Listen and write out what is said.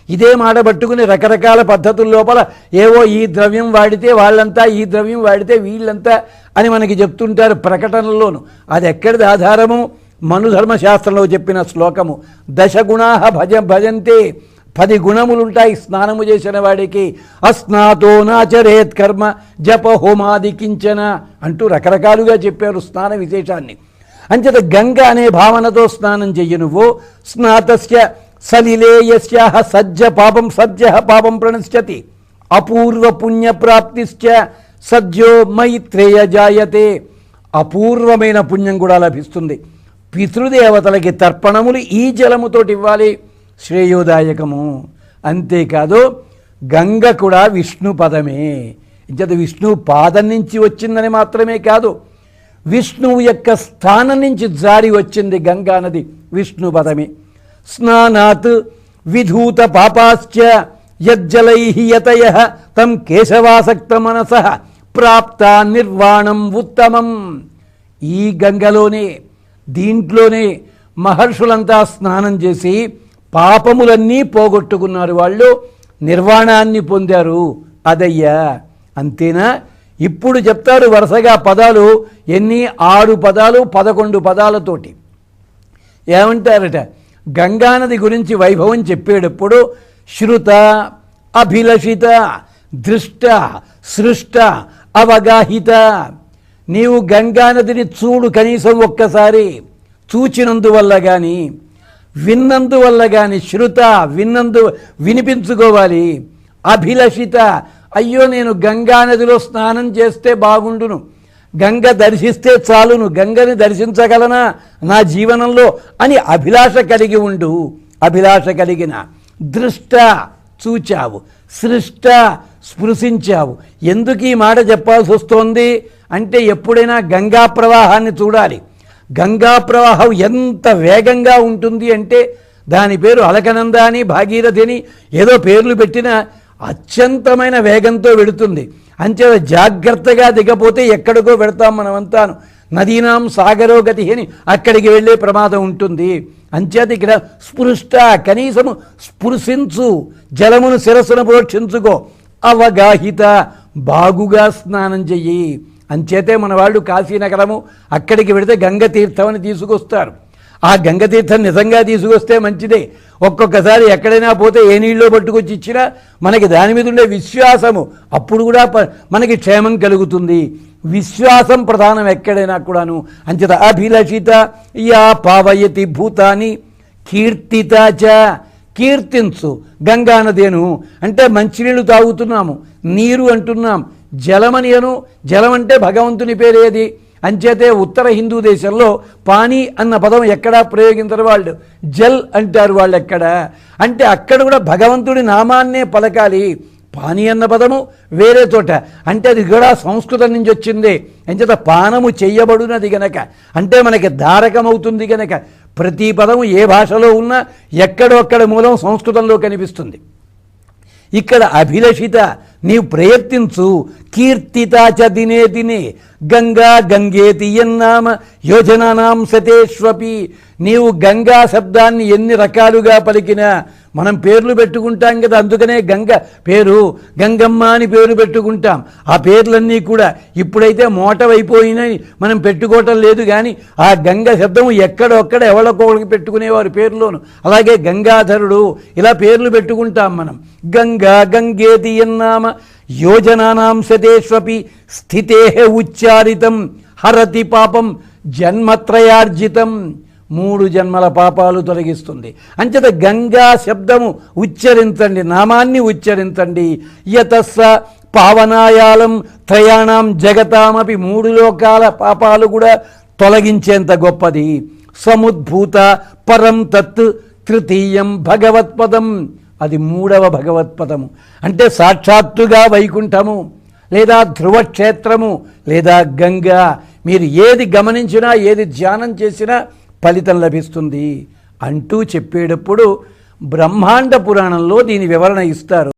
ఇదే మాట పట్టుకుని రకరకాల పద్ధతుల లోపల ఏవో ఈ ద్రవ్యం వాడితే వాళ్ళంతా, ఈ ద్రవ్యం వాడితే వీళ్ళంతా అని మనకి చెప్తుంటారు ప్రకటనలోను. అది ఎక్కడిది ఆధారము? మనుధర్మశాస్త్రంలో చెప్పిన శ్లోకము, దశగుణాః భజంతే, 10 గుణములుంటాయి స్నానము చేసిన వాడికి. అస్నాతో నాచరేత్ కర్మ జప హోమాది కించన అంటూ రకరకాలుగా చెప్పారు స్నాన విశేషాన్ని. అంచేత గంగ అనే భావనతో స్నానం చెయ్యి నువ్వు. స్నాతస్య సలిలే యస్యాః సజ్జ పాపం ప్రణశ్యతి అపూర్వ పుణ్యప్రాప్తిశ్చ సజ్జో మైత్రేయ జాయతే. అపూర్వమైన పుణ్యం కూడా లభిస్తుంది. పితృదేవతలకి తర్పణములు ఈ జలముతోటి ఇవ్వాలి, శ్రేయోదాయకము. అంతేకాదు గంగ కూడా విష్ణు పదమే. ఇంచేత విష్ణు పాదం నుంచి వచ్చిందని మాత్రమే కాదు, విష్ణువు యొక్క స్థానం నుంచి జారి వచ్చింది గంగా నది, విష్ణు పదమే. స్నానాత్ విధూత పాపాశ్చ యజ్జలైః యతయః తం కేశవాసక్త మనసః ప్రాప్త నిర్వాణం ఉత్తమం. ఈ గంగలోనే, దీంట్లోనే మహర్షులంతా స్నానం చేసి పాపములన్నీ పోగొట్టుకున్నారు, వాళ్ళు నిర్వాణాన్ని పొందారు. అదయ్యా, అంతేనా? ఇప్పుడు చెప్తారు వరుసగా పదాలు. ఎన్ని? 6 పదాలు 11 పదాలతోటి. ఏమంటారట? గంగానది గురించి వైభవం చెప్పేటప్పుడు శృత, అభిలషిత, దృష్ట, సృష్ట, అవగాహిత. నీవు గంగానదిని చూడు, కనీసం ఒక్కసారి చూచినందువల్ల కానీ, విన్నందువల్ల కానీ. శృత, వినిపించుకోవాలి. అభిలషిత, అయ్యో నేను గంగానదిలో స్నానం చేస్తే బాగుండును, గంగ దర్శిస్తే చాలును, గంగని దర్శించగలనా నా జీవనంలో అని అభిలాష కలిగి ఉండు. అభిలాష కలిగిన. దృష్ట, చూచావు. సృష్ట, స్పృశించావు. ఎందుకు ఈ మాట చెప్పాల్సి వస్తోంది అంటే, ఎప్పుడైనా గంగా ప్రవాహాన్ని చూడాలి. గంగా ప్రవాహం ఎంత వేగంగా ఉంటుంది అంటే, దాని పేరు అలకనంద అని, భాగీరథి అని ఏదో పేర్లు పెట్టిన అత్యంతమైన వేగంతో వెడుతుంది. అంచేత జాగ్రత్తగా దిగపోతే ఎక్కడికో వెడతాం మనమంతాను. నదీనాం సాగరో గతి అని అక్కడికి వెళ్ళే ప్రమాదం ఉంటుంది. అంచేత ఇక్కడ స్పృష్ట, కనీసము స్పృశించు, జలమును శిరస్సున ప్రోక్షించుకో. అవగాహిత, బాగుగా స్నానం చెయ్యి. అంచేతే మన వాళ్ళు కాశీనగరము అక్కడికి వెడితే గంగతీర్థం అని తీసుకొస్తారు. ఆ గంగతీర్థం నిజంగా తీసుకొస్తే మంచిదే. ఒక్కొక్కసారి ఎక్కడైనా పోతే ఏ నీళ్ళలో పట్టుకొచ్చి ఇచ్చినా మనకి దాని మీద ఉండే విశ్వాసము అప్పుడు కూడా మనకి క్షేమం కలుగుతుంది. విశ్వాసం ప్రధానం ఎక్కడైనా కూడాను. అంచేత అభిలషిత యా పావయతి భూతాని కీర్తిత చ. కీర్తించు గంగానదేను అంటే మంచినీళ్ళు తాగుతున్నాము, నీరు అంటున్నాం, జలమని అను. జలం అంటే భగవంతుని పేరేది. అంచేతే ఉత్తర హిందూ దేశంలో పానీ అన్న పదం ఎక్కడా ప్రయోగించరు వాళ్ళు, జల్ అంటారు వాళ్ళు. ఎక్కడ అంటే అక్కడ కూడా భగవంతుడి నామాన్నే పలకాలి. పానీ అన్న పదము వేరే చోట అంటే అది కూడా సంస్కృతం నుంచి వచ్చింది. అంచేత పానము చెయ్యబడునది గనక, అంటే మనకి ధారకమవుతుంది గనక ప్రతి పదము ఏ భాషలో ఉన్నా ఎక్కడొక్కడ మూలం సంస్కృతంలో కనిపిస్తుంది. ఇక్కడ అభిలషిత, నీవు ప్రయత్నించు. కీర్తితాచ దినే దినే గంగా గంగేతి యన్నామ యోజనానాం సతేష్వపి. నీవు గంగా శబ్దాన్ని ఎన్ని రకాలుగా పలికినా, మనం పేర్లు పెట్టుకుంటాం కదా, అందుకనే గంగ పేరు గంగమ్మ అని పేరు పెట్టుకుంటాం. ఆ పేర్లన్నీ కూడా ఇప్పుడైతే మోటవైపోయినాయి, మనం పెట్టుకోవటం లేదు. కానీ ఆ గంగ శబ్దము ఎక్కడొక్కడ ఎవరికొకరికి పెట్టుకునేవారు పేర్లోను. అలాగే గంగాధరుడు, ఇలా పేర్లు పెట్టుకుంటాం మనం. గంగా గంగేతి యన్నామ యోజనానాం సతేష్వపి స్థితే ఉచ్చారితం హరతి పాపం జన్మత్రయార్జితం. 3 జన్మల పాపాలు తొలగిస్తుంది. అంచేత గంగా శబ్దము ఉచ్చరించండి, నామాన్ని ఉచ్చరించండి. యతస్స పావనాయాలం త్రయాణం జగతామపి. 3 లోకాల పాపాలు కూడా తొలగించేంత గొప్పది. సముద్భూత పరం తత్ తృతీయం భగవత్పదం. అది 3వ భగవత్పదము. అంటే సాక్షాత్తుగా వైకుంఠము లేదా ధ్రువక్షేత్రము లేదా గంగా. మీరు ఏది గమనించినా, ఏది ధ్యానం చేసినా ఫలితం లభిస్తుంది అంటూ చెప్పేటప్పుడు బ్రహ్మాండ పురాణంలో దీని వివరణ ఇస్తారు.